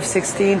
F-16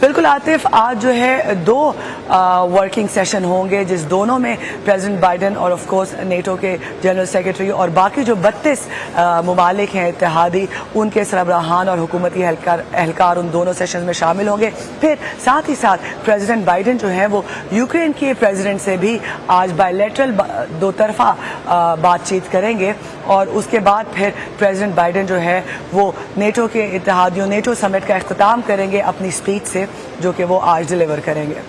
بالکل عاطف، آج جو ہے 2 ورکنگ سیشن ہوں گے جس دونوں میں پریزیڈنٹ بائیڈن اور آف کورس نیٹو کے جنرل سیکرٹری اور باقی جو 32 ممالک ہیں اتحادی، ان کے سربراہان اور حکومتی اہلکار ان دونوں سیشن میں شامل ہوں گے. پھر ساتھ ہی ساتھ پریزیڈنٹ بائیڈن جو ہیں وہ یوکرین کے پریزیڈنٹ سے بھی آج بائی لیٹرل 2 طرفہ بات چیت کریں گے، اور اس کے بعد پھر پریزیڈنٹ بائیڈن جو ہے وہ نیٹو کے اتحادیوں نیٹو سمٹ کا اختتام کریں گے اپنی اسپیچ سے، جو کہ وہ آج ڈیلیور کریں گے.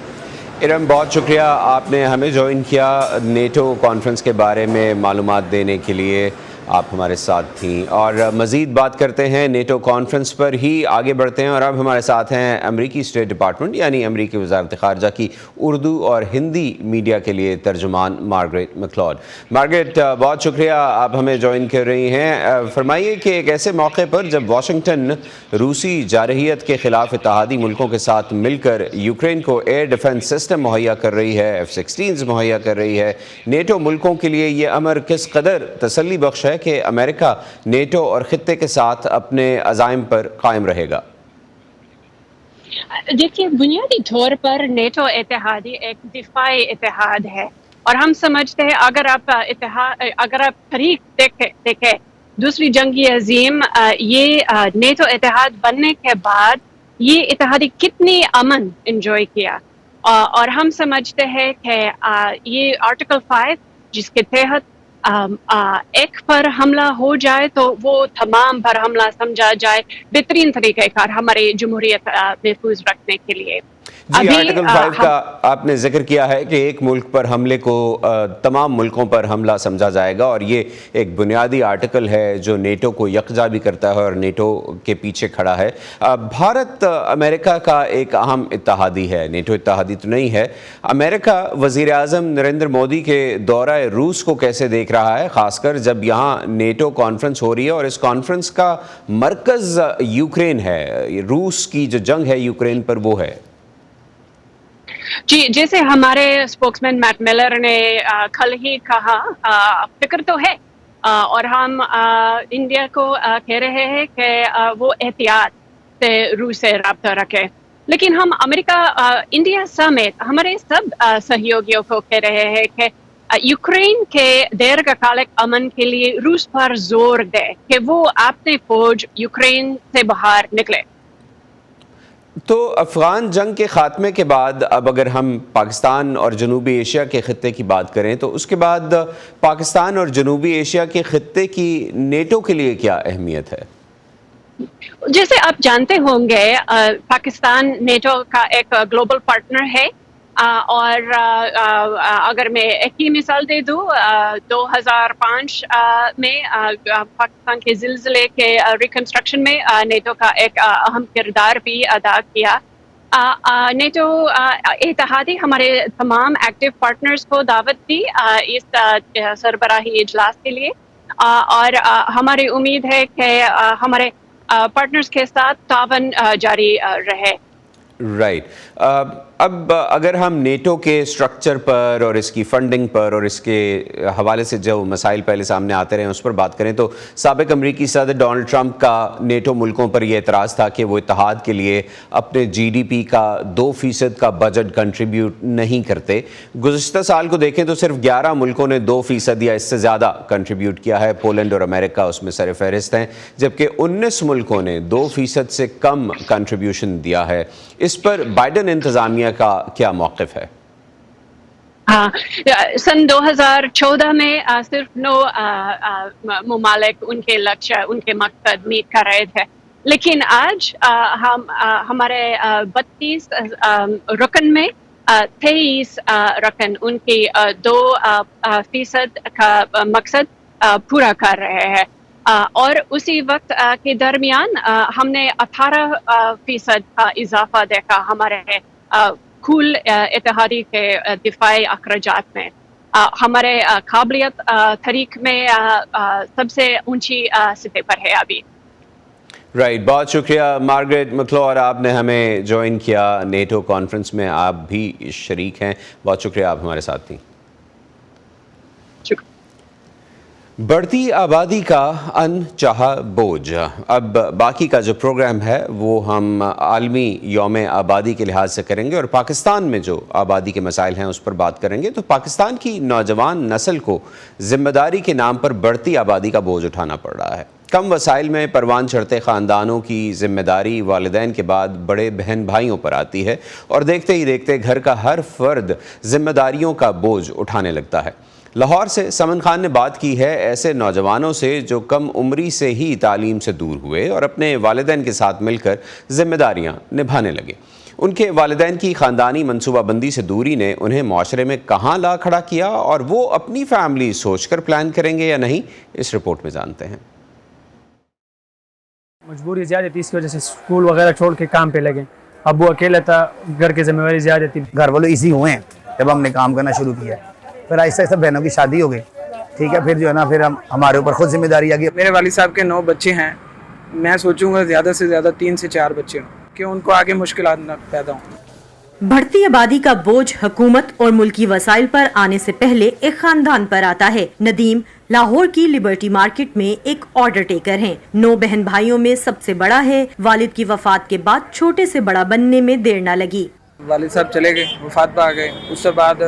ارم، بہت شکریہ آپ نے ہمیں جوائن کیا نیٹو کانفرنس کے بارے میں معلومات دینے کے لیے. آپ ہمارے ساتھ تھیں اور مزید بات کرتے ہیں نیٹو کانفرنس پر ہی آگے بڑھتے ہیں. اور اب ہمارے ساتھ ہیں امریکی اسٹیٹ ڈپارٹمنٹ یعنی امریکی وزارت خارجہ کی اردو اور ہندی میڈیا کے لیے ترجمان مارگریٹ مکلوڈ. مارگریٹ، بہت شکریہ آپ ہمیں جوائن کر رہی ہیں. فرمائیے کہ ایک ایسے موقع پر جب واشنگٹن روسی جارحیت کے خلاف اتحادی ملکوں کے ساتھ مل کر یوکرین کو ایئر ڈیفنس سسٹم مہیا کر رہی ہے، F-16 مہیا کر رہی ہے، نیٹو ملکوں کے لیے یہ امر کس قدر تسلی بخش ہے کہ امریکہ نیٹو اور خطے کے ساتھ اپنے عزائم پر قائم رہے گا؟ دیکھیے، بنیادی طور پر نیٹو اتحادی ایک دفاعی اتحاد ہے، اور ہم سمجھتے ہیں اگر آپ تاریخ دیکھیں دوسری جنگی عظیم، یہ نیٹو اتحاد بننے کے بعد یہ اتحادی کتنی امن انجوائے کیا، اور ہم سمجھتے ہیں کہ یہ آرٹیکل 5 جس کے تحت ایک پر حملہ ہو جائے تو وہ تمام پر حملہ سمجھا جائے بہترین طریقہ کار ہمارے جمہوریت محفوظ رکھنے کے لیے. جی، آرٹیکل 5 کا آپ نے ذکر کیا ہے کہ ایک ملک پر حملے کو تمام ملکوں پر حملہ سمجھا جائے گا، اور یہ ایک بنیادی آرٹیکل ہے جو نیٹو کو یکجا بھی کرتا ہے اور نیٹو کے پیچھے کھڑا ہے. بھارت امریکہ کا ایک اہم اتحادی ہے، نیٹو اتحادی تو نہیں ہے. امریکہ وزیر اعظم نریندر مودی کے دورہ روس کو کیسے دیکھ رہا ہے، خاص کر جب یہاں نیٹو کانفرنس ہو رہی ہے اور اس کانفرنس کا مرکز یوکرین ہے، روس کی جو جنگ ہے یوکرین پر وہ ہے؟ جی، جیسے ہمارے اسپوکسمین میٹ میلر نے کل ہی کہا، فکر تو ہے، اور ہم انڈیا کو کہہ رہے ہیں کہ وہ احتیاط سے روس سے رابطہ رکھے، لیکن ہم امریکہ انڈیا سمیت ہمارے سب سہیوگیوں کو کہہ رہے ہیں کہ یوکرین کے دیرغالک امن کے لیے روس پر زور دے کہ وہ اپنی فوج یوکرین سے باہر نکلے. تو افغان جنگ کے خاتمے کے بعد اب اگر ہم پاکستان اور جنوبی ایشیا کے خطے کی بات کریں تو اس کے بعد پاکستان اور جنوبی ایشیا کے خطے کی نیٹو کے لیے کیا اہمیت ہے؟ جیسے آپ جانتے ہوں گے، پاکستان نیٹو کا ایک گلوبل پارٹنر ہے، اور اگر میں ایک ہی مثال دے دوں، 2005 میں پاکستان کے زلزلے کے ریکنسٹرکشن میں نیٹو کا ایک اہم کردار بھی ادا کیا. نیٹو اتحادی ہمارے تمام ایکٹیو پارٹنرز کو دعوت دی اس سربراہی اجلاس کے لیے، اور ہماری امید ہے کہ ہمارے پارٹنرز کے ساتھ تعاون جاری رہے. رائٹ. اب اگر ہم نیٹو کے سٹرکچر پر اور اس کی فنڈنگ پر اور اس کے حوالے سے جو مسائل پہلے سامنے آتے رہے ہیں اس پر بات کریں تو سابق امریکی صدر ڈونلڈ ٹرمپ کا نیٹو ملکوں پر یہ اعتراض تھا کہ وہ اتحاد کے لیے اپنے GDP کا 2% کا بجٹ کنٹریبیوٹ نہیں کرتے. گزشتہ سال کو دیکھیں تو صرف 11 ملکوں نے 2% یا اس سے زیادہ کنٹریبیوٹ کیا ہے. پولینڈ اور امریکہ اس میں سر فہرست ہیں، جبکہ 19 ملکوں نے 2% سے کم کنٹریبیوشن دیا ہے. اس پر بائیڈن انتظامیہ کا کیا موقف ہے؟ سن 2014 میں صرف 9 ممالک ان کے لکشیہ، ان کے مقصد میٹ کر رہے تھے، لیکن آج ہمارے 32 رکن میں 23 رکن ان کی 2% کا مقصد پورا کر رہے ہیں، اور اسی وقت کے درمیان ہم نے 18% کا اضافہ دیکھا ہمارے کل اتحادی کے دفاعی اخراجات میں. ہمارے قابلیت تاریخ میں سب سے اونچی سطح پر ہے ابھی. رائٹ. بہت شکریہ مارگریٹ مکلوڈ، آپ نے ہمیں جوائن کیا نیٹو کانفرنس میں، آپ بھی شریک ہیں. بہت شکریہ، آپ ہمارے ساتھ تھیں. بڑھتی آبادی کا انچاہا بوجھ. اب باقی کا جو پروگرام ہے وہ ہم عالمی یوم آبادی کے لحاظ سے کریں گے اور پاکستان میں جو آبادی کے مسائل ہیں اس پر بات کریں گے. تو پاکستان کی نوجوان نسل کو ذمہ داری کے نام پر بڑھتی آبادی کا بوجھ اٹھانا پڑ رہا ہے. کم وسائل میں پروان چڑھتے خاندانوں کی ذمہ داری والدین کے بعد بڑے بہن بھائیوں پر آتی ہے اور دیکھتے ہی دیکھتے گھر کا ہر فرد ذمہ داریوں کا بوجھ اٹھانے لگتا ہے. لاہور سے سمن خان نے بات کی ہے ایسے نوجوانوں سے جو کم عمری سے ہی تعلیم سے دور ہوئے اور اپنے والدین کے ساتھ مل کر ذمہ داریاں نبھانے لگے. ان کے والدین کی خاندانی منصوبہ بندی سے دوری نے انہیں معاشرے میں کہاں لا کھڑا کیا اور وہ اپنی فیملی سوچ کر پلان کریں گے یا نہیں, اس رپورٹ میں جانتے ہیں. مجبوری زیادہ تھی, اس کی وجہ سے اسکول وغیرہ چھوڑ کے کام پہ لگے. ابو اکیلا تھا, گھر کی ذمہ داری زیادہ تھی. گھر والے ایزی ہوئے ہیں جب ہم نے کام کرنا شروع کیا, پھر آہستہ آہستہ بہنوں کی شادی ہو گئی, ٹھیک ہے, پھر جو ہے نا پھر ہمارے اوپر خود ذمہ داری آ گئی. میرے والد صاحب کے 9 بچے ہیں, میں سوچوں گا زیادہ سے زیادہ 3 سے 4 بچے ہوں کہ ان کو آگے مشکلات نہ پیدا ہوں. بڑھتی آبادی کا بوجھ حکومت اور ملکی وسائل پر آنے سے پہلے ایک خاندان پر آتا ہے. ندیم لاہور کی لبرٹی مارکیٹ میں ایک آرڈر ٹیکر ہیں. 9 بہن بھائیوں میں سب سے بڑا ہے. والد کی وفات کے بعد چھوٹے سے بڑا بننے میں دیر نہ لگی. والد صاحب چلے گئے, وفات پہ آ گئے, اس سے بعد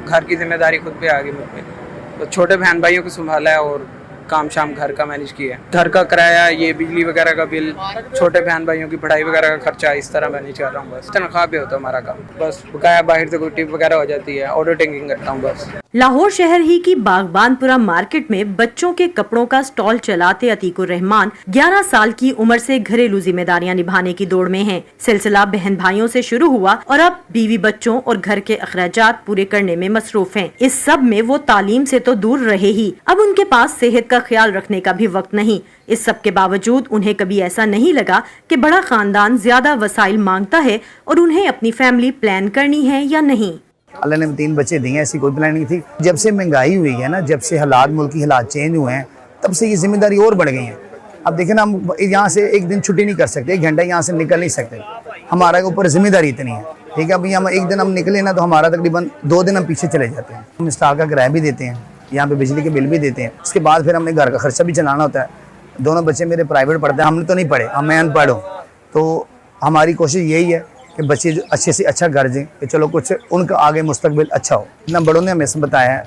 گھر کی ذمہ داری خود پہ آ گئی مجھ پہ. چھوٹے بہن بھائیوں کو سنبھالا ہے اور کام شام گھر کا مینیج کیا ہے. گھر کا کرایہ, یہ بجلی وغیرہ کا بل, چھوٹے بہن بھائیوں کی پڑھائی وغیرہ کا خرچہ, اس طرح مینیج کر رہا ہوں. بس تنخواہ پہ ہوتا ہے ہمارا کام, بس بقایا باہر سے کوئی ٹپ وغیرہ ہو جاتی ہے, آرڈر ٹیکنگ کرتا ہوں بس. لاہور شہر ہی کی باغبان پورہ مارکیٹ میں بچوں کے کپڑوں کا سٹال چلاتے عتیق الرحمان 11 سال کی عمر سے گھریلو ذمہ داریاں نبھانے کی دوڑ میں ہیں. سلسلہ بہن بھائیوں سے شروع ہوا اور اب بیوی بچوں اور گھر کے اخراجات پورے کرنے میں مصروف ہیں. اس سب میں وہ تعلیم سے تو دور رہے ہی, اب ان کے پاس صحت کا خیال رکھنے کا بھی وقت نہیں. اس سب کے باوجود انہیں کبھی ایسا نہیں لگا کہ بڑا خاندان زیادہ وسائل مانگتا ہے اور انہیں اپنی فیملی پلان کرنی ہے یا نہیں. اللہ نے 3 بچے دیے, ایسی کوئی پلاننگ تھی. جب سے مہنگائی ہوئی ہے نا, جب سے ملکی حالات چینج ہوئے ہیں, تب سے یہ ذمہ داری اور بڑھ گئی ہیں. اب دیکھیں نا, ہم یہاں سے ایک دن چھٹی نہیں کر سکتے, 1 گھنٹہ یہاں سے نکل نہیں سکتے, ہمارے اوپر ذمہ داری اتنی ہے, ٹھیک ہے. ابھی ہم ایک دن ہم نکلے نا تو ہمارا تقریباً 2 دن ہم پیچھے چلے جاتے ہیں. ہم اسٹال کا کرایہ بھی دیتے ہیں, یہاں پہ بجلی کے بل بھی دیتے ہیں, اس کے بعد پھر ہم نے گھر کا خرچہ بھی چلانا ہوتا ہے. دونوں بچے میرے پرائیویٹ پڑھتے ہیں, ہم نے تو نہیں پڑھے, میں ان پڑھ ہوں. تو ہماری کوشش یہی ہے کہ بچے جو اچھے سے اچھا گھر دیں کہ چلو کچھ ان کا آگے مستقبل اچھا ہو. نہ بڑوں نے ہمیں بتایا ہے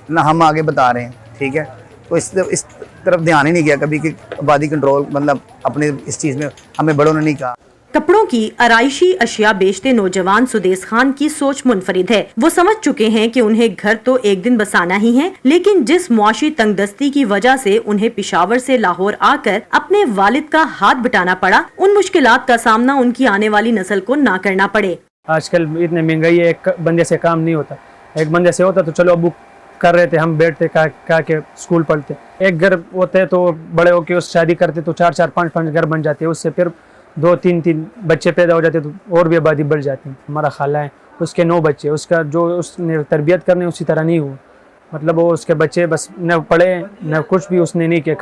نہ ہم آگے بتا رہے ہیں, ٹھیک ہے. تو اس طرف دھیان ہی نہیں گیا کبھی کہ آبادی کنٹرول, مطلب اپنے اس چیز میں ہمیں بڑوں نے نہیں کہا. کپڑوں کی آرائشی اشیاء بیچتے نوجوان سدیس خان کی سوچ منفرد ہے. وہ سمجھ چکے ہیں کہ انہیں گھر تو ایک دن بسانا ہی ہے, لیکن جس معاشی تنگ دستی کی وجہ سے انہیں پشاور سے لاہور آ کر اپنے والد کا ہاتھ بٹانا پڑا, ان مشکلات کا سامنا ان کی آنے والی نسل کو نہ کرنا پڑے. آج کل اتنی مہنگائی ہے, ایک بندے سے کام نہیں ہوتا. ایک بندے سے ہوتا تو چلو ابو کر رہے تھے, ہم بیٹھتے کہا کہ اسکول پڑھتے. ایک گھر ہوتے تو بڑے ہو کے اس شادی کرتے تو 4-4 5-5 گھر بن جاتے, اس سے پھر 2-3 بچے پیدا ہو جاتے تو اور بھی آبادی بڑھ جاتی. ہمارا خالہ ہے, اس کے 9 بچے, اس کا جو اس نے تربیت کرنے اسی طرح نہیں ہوا. مطلب وہ اس کے بچے بس نہ پڑھے نہ کچھ بھی اس نے نہیں کیا.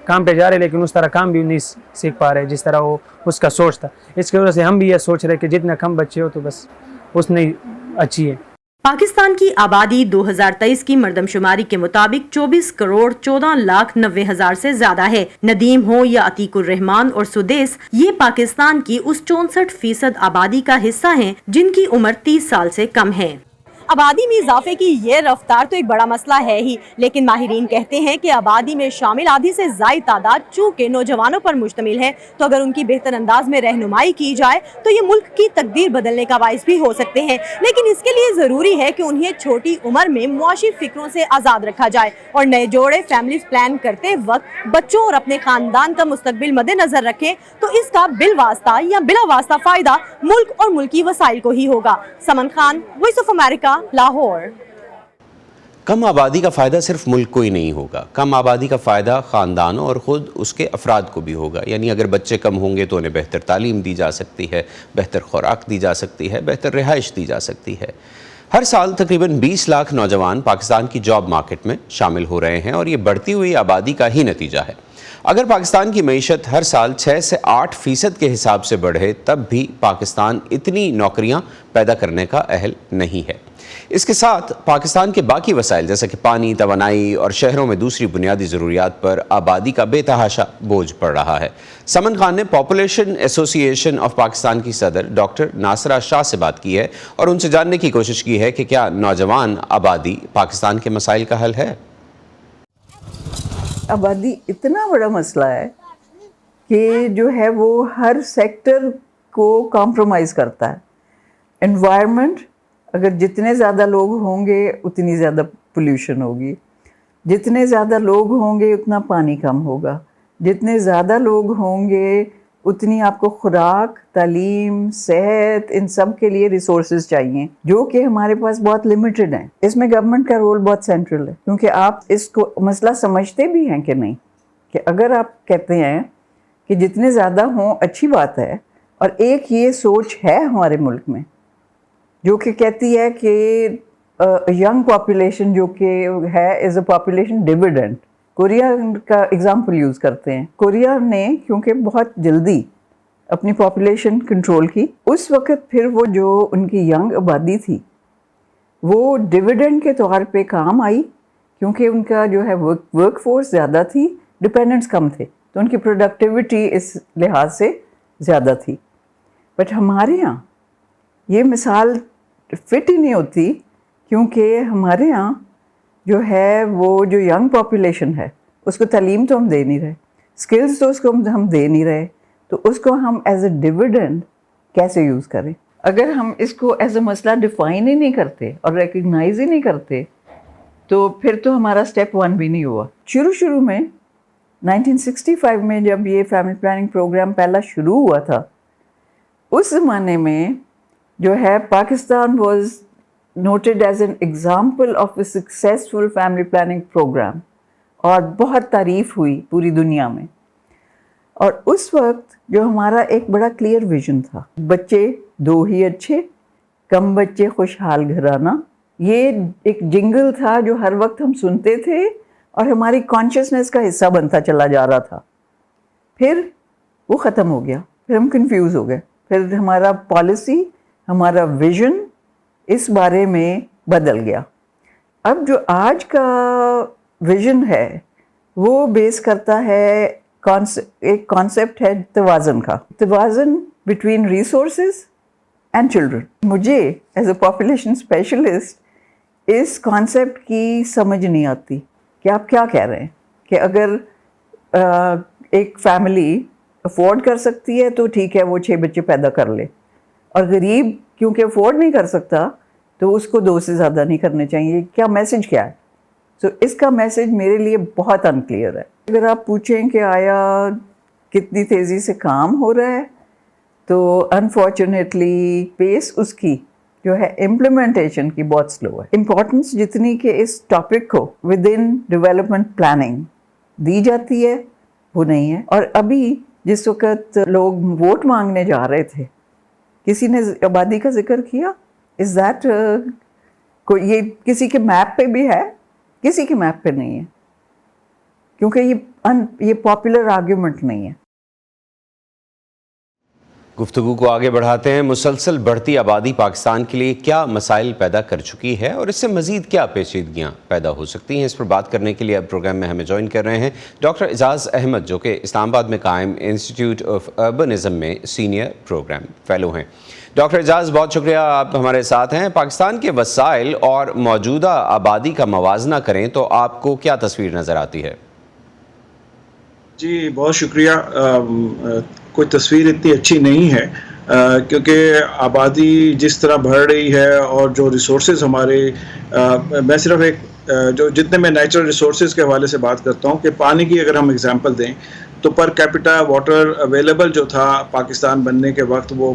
کام پہ جا رہے لیکن اس طرح کام بھی نہیں سیکھ پا رہے جس طرح وہ اس کا سوچ تھا. اس کی وجہ سے ہم بھی یہ سوچ رہے کہ جتنا کم بچے ہو تو بس اس نے اچھی ہے. پاکستان کی آبادی 2023 کی مردم شماری کے مطابق 24 کروڑ 14 لاکھ 90 ہزار سے زیادہ ہے. ندیم ہو یا عتیق الرحمان اور سدیس, یہ پاکستان کی اس 64% آبادی کا حصہ ہیں جن کی عمر 30 سال سے کم ہے. آبادی میں اضافے کی یہ رفتار تو ایک بڑا مسئلہ ہے ہی, لیکن ماہرین کہتے ہیں کہ آبادی میں شامل آدھی سے زائد تعداد چونکہ نوجوانوں پر مشتمل ہے, تو اگر ان کی بہتر انداز میں رہنمائی کی جائے تو یہ ملک کی تقدیر بدلنے کا باعث بھی ہو سکتے ہیں. لیکن اس کے لیے ضروری ہے کہ انہیں چھوٹی عمر میں معاشی فکروں سے آزاد رکھا جائے اور نئے جوڑے فیملیز پلان کرتے وقت بچوں اور اپنے خاندان کا مستقبل مد نظر رکھیں, تو اس کا بالواسطہ یا بلا واسطہ فائدہ ملک اور ملکی وسائل کو ہی ہوگا. Saman Khan, Voice of America, Lahore. کم آبادی کا فائدہ صرف ملک کو ہی نہیں ہوگا, کم آبادی کا فائدہ خاندانوں اور خود اس کے افراد کو بھی ہوگا. یعنی اگر بچے کم ہوں گے تو انہیں بہتر تعلیم دی جا سکتی ہے, بہتر خوراک دی جا سکتی ہے, بہتر رہائش دی جا سکتی ہے. ہر سال تقریباً 20 لاکھ نوجوان پاکستان کی جاب مارکیٹ میں شامل ہو رہے ہیں اور یہ بڑھتی ہوئی آبادی کا ہی نتیجہ ہے. اگر پاکستان کی معیشت ہر سال 6 سے 8% کے حساب سے بڑھے تب بھی پاکستان اتنی نوکریاں پیدا کرنے کا اہل نہیں ہے. اس کے ساتھ پاکستان کے باقی وسائل جیسے کہ پانی، توانائی اور شہروں میں دوسری بنیادی ضروریات پر آبادی کا بے تحاشا بوجھ پڑ رہا ہے۔ سمن خان نے پاپولیشن ایسوسی ایشن آف پاکستان کی صدر ڈاکٹر ناصرہ شاہ سے بات کی ہے اور ان سے جاننے کی کوشش کی ہے کہ کیا نوجوان آبادی پاکستان کے مسائل کا حل ہے۔ آبادی اتنا بڑا مسئلہ ہے کہ جو ہے وہ ہر سیکٹر کو کمپرومائز کرتا ہے۔ انوائرمنٹ، اگر جتنے زیادہ لوگ ہوں گے اتنی زیادہ پولیوشن ہوگی، جتنے زیادہ لوگ ہوں گے اتنا پانی کم ہوگا، جتنے زیادہ لوگ ہوں گے اتنی آپ کو خوراک، تعلیم، صحت، ان سب کے لیے ریسورسز چاہیے جو کہ ہمارے پاس بہت لمیٹڈ ہیں۔ اس میں گورنمنٹ کا رول بہت سینٹرل ہے، کیونکہ آپ اس کو مسئلہ سمجھتے بھی ہیں کہ نہیں، کہ اگر آپ کہتے ہیں کہ جتنے زیادہ ہوں اچھی بات ہے، اور ایک یہ سوچ ہے ہمارے ملک میں جو کہ کہتی ہے کہ ینگ پاپولیشن جو کہ ہے از اے پاپولیشن ڈیویڈنٹ۔ کوریا کا ایگزامپل یوز کرتے ہیں۔ کوریا نے کیونکہ بہت جلدی اپنی پاپولیشن کنٹرول کی، اس وقت پھر وہ جو ان کی ینگ آبادی تھی وہ ڈیویڈنٹ کے طور پہ کام آئی، کیونکہ ان کا جو ہے ورک فورس زیادہ تھی، ڈپینڈنٹس کم تھے، تو ان کی پروڈکٹیوٹی اس لحاظ سے زیادہ تھی۔ بٹ ہمارے ہاں یہ مثال فٹ ہی نہیں ہوتی، کیونکہ ہمارے ہاں جو ہے وہ جو ینگ پاپولیشن ہے اس کو تعلیم تو ہم دے نہیں رہے، اسکلز تو اس کو ہم دے نہیں رہے، تو اس کو ہم ایز اے ڈیویڈنڈ کیسے یوز کریں؟ اگر ہم اس کو ایز اے مسئلہ ڈیفائن ہی نہیں کرتے اور ریکگنائز ہی نہیں کرتے تو پھر تو ہمارا اسٹیپ 1 بھی نہیں ہوا۔ شروع میں 1965 میں جب یہ فیملی پلاننگ پروگرام پہلا شروع ہوا تھا، اس زمانے میں جو ہے Pakistan was noted as an example of a successful family planning program، اور بہت تعریف ہوئی پوری دنیا میں۔ اور اس وقت جو ہمارا ایک بڑا کلیئر ویژن تھا، بچے 2 ہی اچھے، کم بچے خوشحال گھرانہ، یہ ایک جنگل تھا جو ہر وقت ہم سنتے تھے اور ہماری کانشیسنس کا حصہ بنتا چلا جا رہا تھا۔ پھر وہ ختم ہو گیا، پھر ہم کنفیوز ہو گئے، پھر ہمارا پالیسی، ہمارا ویژن اس بارے میں بدل گیا۔ اب جو آج کا ویژن ہے وہ بیس کرتا ہے ایک کانسیپٹ ہے توازن کا، توازن بٹوین ریسورسز اینڈ چلڈرن۔ مجھے ایز اے پاپولیشن اسپیشلسٹ اس کانسیپٹ کی سمجھ نہیں آتی کہ آپ کیا کہہ رہے ہیں، کہ اگر ایک فیملی افورڈ کر سکتی ہے تو ٹھیک ہے، وہ 6 بچے پیدا کر لے، اور غریب کیونکہ افورڈ نہیں کر سکتا تو اس کو 2 سے زیادہ نہیں کرنے چاہیے۔ کیا میسج کیا ہے؟ سو اس کا میسج میرے لیے بہت انکلیئر ہے۔ اگر آپ پوچھیں کہ آیا کتنی تیزی سے کام ہو رہا ہے، تو انفارچونیٹلی پیس اس کی جو ہے امپلیمنٹیشن کی بہت سلو ہے۔ امپورٹنس جتنی کہ اس ٹاپک کو ود ان ڈیولپمنٹ پلاننگ دی جاتی ہے وہ نہیں ہے۔ اور ابھی جس وقت لوگ ووٹ مانگنے جا رہے تھے، کسی نے آبادی کا ذکر کیا؟ از دیٹ یہ کسی کے میپ پہ بھی ہے؟ کسی کے میپ پہ نہیں ہے، کیونکہ یہ پاپولر آرگیومنٹ نہیں ہے۔ گفتگو کو آگے بڑھاتے ہیں۔ مسلسل بڑھتی آبادی پاکستان کے لیے کیا مسائل پیدا کر چکی ہے اور اس سے مزید کیا پیچیدگیاں پیدا ہو سکتی ہیں؟ اس پر بات کرنے کے لیے اب پروگرام میں ہمیں جوائن کر رہے ہیں ڈاکٹر اعجاز احمد، جو کہ اسلام آباد میں قائم انسٹیٹیوٹ آف اربنزم میں سینئر پروگرام فیلو ہیں۔ ڈاکٹر اعجاز، بہت شکریہ آپ ہمارے ساتھ ہیں۔ پاکستان کے وسائل اور موجودہ آبادی کا موازنہ کریں تو آپ کو کیا تصویر نظر آتی ہے؟ جی بہت شکریہ۔ کوئی تصویر اتنی اچھی نہیں ہے، کیونکہ آبادی جس طرح بڑھ رہی ہے اور جو ریسورسز ہمارے، میں صرف ایک جو جتنے میں نیچرل ریسورسز کے حوالے سے بات کرتا ہوں کہ پانی کی اگر ہم اگزامپل دیں تو پر کیپٹا واٹر اویلیبل جو تھا پاکستان بننے کے وقت وہ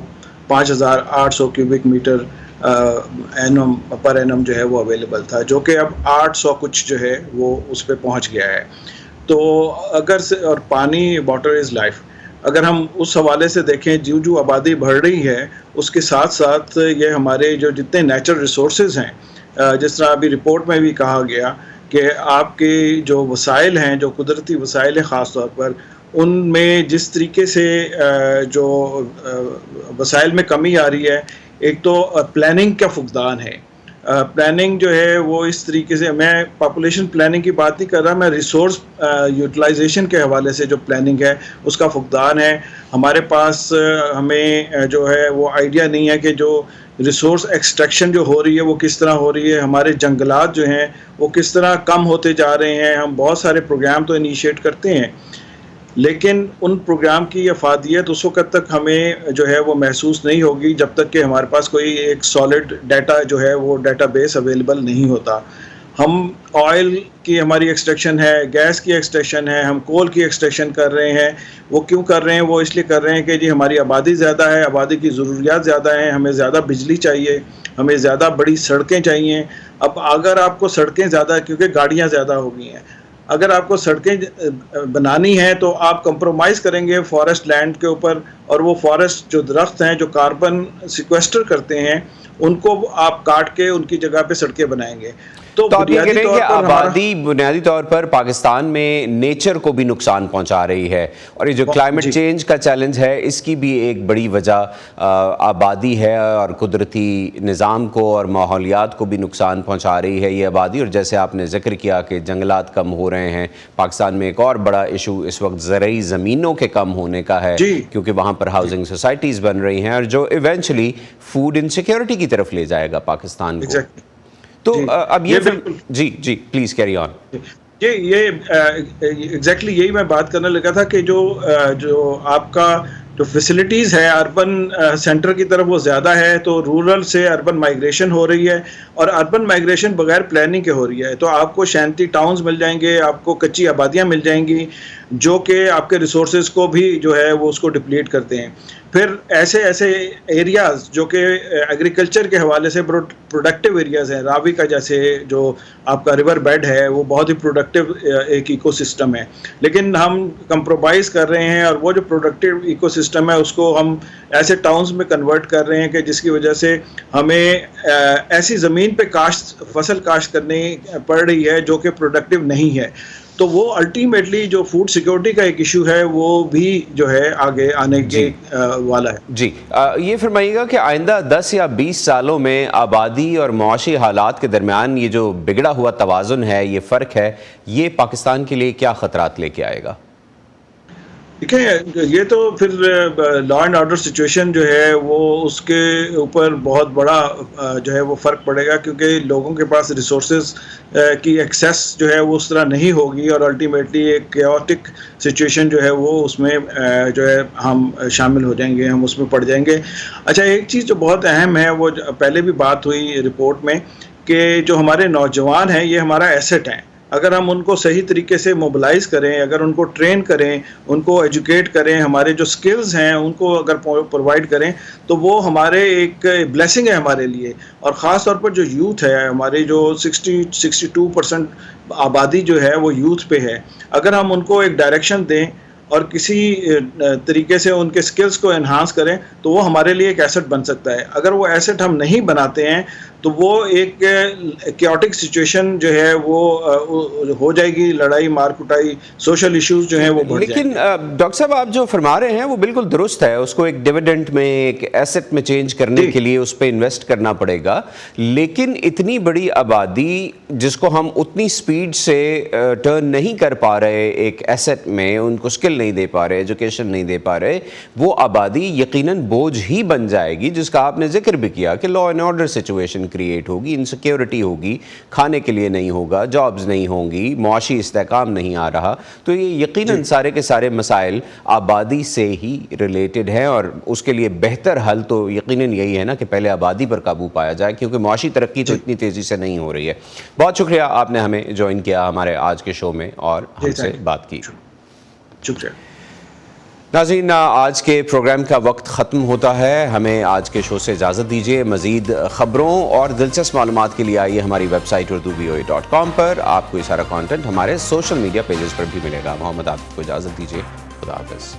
5800 cubic metre annum per annum جو ہے وہ اویلیبل تھا، جو کہ اب 800 کچھ جو ہے وہ اس پہ پہنچ گیا ہے۔ تو اگر سے اور پانی واٹر از لائف، اگر ہم اس حوالے سے دیکھیں جو آبادی بڑھ رہی ہے اس کے ساتھ ساتھ یہ ہمارے جو جتنے نیچرل ریسورسز ہیں، جس طرح ابھی رپورٹ میں بھی کہا گیا کہ آپ کے جو وسائل ہیں، جو قدرتی وسائل ہیں خاص طور پر، ان میں جس طریقے سے جو وسائل میں کمی آ رہی ہے، ایک تو پلاننگ کا فقدان ہے۔ پلاننگ جو ہے وہ اس طریقے سے, میں پاپولیشن پلاننگ کی بات نہیں کر رہا, میں ریسورس یوٹیلائزیشن کے حوالے سے جو پلاننگ ہے اس کا فقدان ہے ہمارے پاس. ہمیں جو ہے وہ آئیڈیا نہیں ہے کہ جو ریسورس ایکسٹریکشن جو ہو رہی ہے وہ کس طرح ہو رہی ہے, ہمارے جنگلات جو ہیں وہ کس طرح کم ہوتے جا رہے ہیں. ہم بہت سارے پروگرام تو انیشیٹ کرتے ہیں لیکن ان پروگرام کی افادیت اس وقت تک ہمیں جو ہے وہ محسوس نہیں ہوگی جب تک کہ ہمارے پاس کوئی ایک سالڈ ڈیٹا جو ہے وہ ڈیٹا بیس اویلیبل نہیں ہوتا. ہم آئل کی ہماری ایکسٹریکشن ہے, گیس کی ایکسٹریکشن ہے, ہم کول کی ایکسٹریکشن کر رہے ہیں. وہ کیوں کر رہے ہیں؟ وہ اس لیے کر رہے ہیں کہ جی ہماری آبادی زیادہ ہے, آبادی کی ضروریات زیادہ ہیں, ہمیں زیادہ بجلی چاہیے, ہمیں زیادہ بڑی سڑکیں چاہیے. اب اگر آپ کو سڑکیں زیادہ, کیونکہ گاڑیاں زیادہ ہو گئی ہیں, اگر آپ کو سڑکیں بنانی ہیں تو آپ کمپرومائز کریں گے فارسٹ لینڈ کے اوپر, اور وہ فارسٹ جو درخت ہیں جو کاربن سیکویسٹر کرتے ہیں ان کو آپ کاٹ کے ان کی جگہ پہ سڑکیں بنائیں گے. تو آپ یہ کہہ رہے ہیں کہ آبادی بنیادی طور پر پاکستان میں نیچر کو بھی نقصان پہنچا رہی ہے, اور یہ جو کلائمیٹ چینج کا چیلنج ہے اس کی بھی ایک بڑی وجہ آبادی ہے, اور قدرتی نظام کو اور ماحولیات کو بھی نقصان پہنچا رہی ہے یہ آبادی. اور جیسے آپ نے ذکر کیا کہ جنگلات کم ہو رہے ہیں, پاکستان میں ایک اور بڑا ایشو اس وقت زرعی زمینوں کے کم ہونے کا ہے, کیونکہ وہاں پر ہاؤسنگ سوسائٹیز بن رہی ہیں, اور جو ایونچولی فوڈ انسیکیورٹی کی طرف لے جائے گا پاکستان کو. تو اب یہ جی پلیز کیری آن. یہ ایگزیکٹلی یہی میں بات کرنے لگا تھا کہ جو آپ کا جو فیسلٹیز ہے اربن سینٹر کی طرف وہ زیادہ ہے, تو رورل سے اربن مائگریشن ہو رہی ہے, اور اربن مائگریشن بغیر پلاننگ کے ہو رہی ہے. تو آپ کو شانتی ٹاؤنز مل جائیں گے, آپ کو کچی آبادیاں مل جائیں گی جو کہ آپ کے ریسورسز کو بھی جو ہے وہ اس کو ڈپلیٹ کرتے ہیں. پھر ایسے ایریاز جو کہ ایگریکلچر کے حوالے سے پروڈکٹیو ایریاز ہیں, راوی کا جیسے جو آپ کا ریور بیڈ ہے وہ بہت ہی پروڈکٹیو ایک ایکو سسٹم ہے, لیکن ہم کمپرومائز کر رہے ہیں, اور وہ جو پروڈکٹیو ایکو سسٹم ہے اس کو ہم ایسے ٹاؤنز میں کنورٹ کر رہے ہیں کہ جس کی وجہ سے ہمیں ایسی زمین پہ فصل کاشت کرنی پڑ رہی ہے جو کہ پروڈکٹیو نہیں ہے. تو وہ الٹیمیٹلی جو فوڈ سیکیورٹی کا ایک ایشو ہے وہ بھی جو ہے آگے آنے کے والا ہے. جی یہ فرمائیے گا کہ آئندہ 10 یا 20 سالوں میں آبادی اور معاشی حالات کے درمیان یہ جو بگڑا ہوا توازن ہے, یہ فرق ہے, یہ پاکستان کے لیے کیا خطرات لے کے آئے گا؟ دیکھیں یہ تو پھر لا اینڈ آرڈر سچویشن جو ہے وہ اس کے اوپر بہت بڑا جو ہے وہ فرق پڑے گا, کیونکہ لوگوں کے پاس ریسورسز کی ایکسیس جو ہے وہ اس طرح نہیں ہوگی, اور الٹیمیٹلی ایک کیوٹک سچویشن جو ہے وہ اس میں جو ہے ہم شامل ہو جائیں گے, ہم اس میں پڑ جائیں گے. اچھا ایک چیز جو بہت اہم ہے, وہ پہلے بھی بات ہوئی رپورٹ میں, کہ جو ہمارے نوجوان ہیں یہ ہمارا ایسٹ ہیں. اگر ہم ان کو صحیح طریقے سے موبلائز کریں, اگر ان کو ٹرین کریں, ان کو ایجوکیٹ کریں, ہمارے جو سکلز ہیں ان کو اگر پرووائڈ کریں, تو وہ ہمارے ایک بلیسنگ ہے ہمارے لیے. اور خاص طور پر جو یوتھ ہے, ہمارے جو 62% آبادی جو ہے وہ یوتھ پہ ہے, اگر ہم ان کو ایک ڈائریکشن دیں اور کسی طریقے سے ان کے سکلز کو انہانس کریں تو وہ ہمارے لیے ایک ایسٹ بن سکتا ہے. اگر وہ ایسٹ ہم نہیں بناتے ہیں تو وہ ایک کیوٹک سچویشن جو ہے وہ ہو جائے گی, لڑائی مار کٹائی, سوشل ایشوز جو ہیں وہ بڑھ جائیں گے. لیکن ڈاکٹر صاحب آپ جو فرما رہے ہیں وہ بالکل درست ہے, اس کو ایک ڈیویڈنٹ میں, ایک ایسٹ میں چینج کرنے کے لیے اس پہ انویسٹ کرنا پڑے گا, لیکن اتنی بڑی آبادی جس کو ہم اتنی سپیڈ سے ٹرن نہیں کر پا رہے ایک ایسٹ میں, ان کو سکل نہیں دے پا رہے, ایجوکیشن نہیں دے پا رہے, وہ آبادی یقیناً بوجھ ہی بن جائے گی, جس کا آپ نے ذکر بھی کیا کہ law and order situation create ہوگی, انسیکیورٹی ہوگی, کھانے کے لیے نہیں ہوگا, جابز نہیں ہوں گی, معاشی استحکام نہیں آ رہا. تو یہ یقیناً سارے کے سارے مسائل آبادی سے ہی ریلیٹڈ ہیں, اور اس کے لیے بہتر حل تو یقیناً یہی ہے نا کہ پہلے آبادی پر قابو پایا جائے, کیونکہ معاشی ترقی تو اتنی تیزی سے نہیں ہو رہی ہے. بہت شکریہ آپ نے ہمیں جوائن کیا ہمارے آج کے شو میں اور ہم سے بات کی. شکریہ. ناظرین آج کے پروگرام کا وقت ختم ہوتا ہے, ہمیں آج کے شو سے اجازت دیجیے. مزید خبروں اور دلچسپ معلومات کے لیے آئیے ہماری ویب سائٹ urduvoa.com پر. آپ کو یہ سارا کانٹینٹ ہمارے سوشل میڈیا پیجز پر بھی ملے گا. محمد عاطف کو اجازت دیجیے. خدا حافظ.